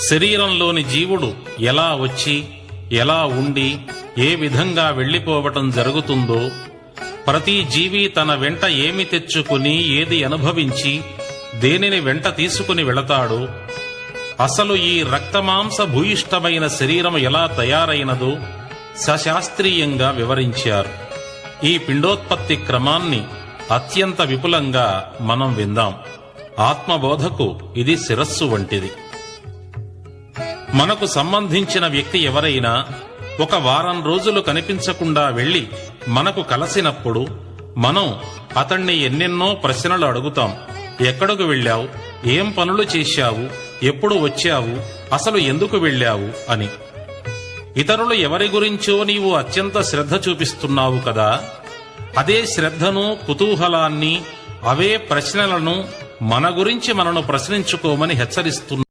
శరీరంలోని జీవుడు ఎలా వచ్చి ఎలా ఉండి ఏ విధంగా వెళ్లిపోవటం జరుగుతుందో, ప్రతి జీవి తన వెంట ఏమి తెచ్చుకుని ఏది అనుభవించి దేనిని వెంట తీసుకుని వెళతాడో, అసలు ఈ రక్తమాంస భూయిష్టమైన శరీరం ఎలా తయారైనదో సశాస్త్రీయంగా వివరించారు. ఈ పిండోత్పత్తి క్రమాన్ని అత్యంత విపులంగా మనం విందాం. ఆత్మబోధకు ఇది శిరస్సు వంటిది. మనకు సంబంధించిన వ్యక్తి ఎవరైనా ఒక వారం రోజులు కనిపించకుండా వెళ్లి మనకు కలిసినప్పుడు మనం అతణ్ణి ఎన్నెన్నో ప్రశ్నలు అడుగుతాం. ఎక్కడకు వెళ్ళావు, ఏం పనులు చేశావు, ఎప్పుడు వచ్చావు, అసలు ఎందుకు వెళ్ళావు అని. ఇతరులు ఎవరి గురించో నీవు అత్యంత శ్రద్ధ చూపిస్తున్నావు కదా, అదే శ్రద్ధను, కుతూహలాన్ని, అవే ప్రశ్నలను మన గురించి మనను ప్రశ్నించుకోమని హెచ్చరిస్తున్నా.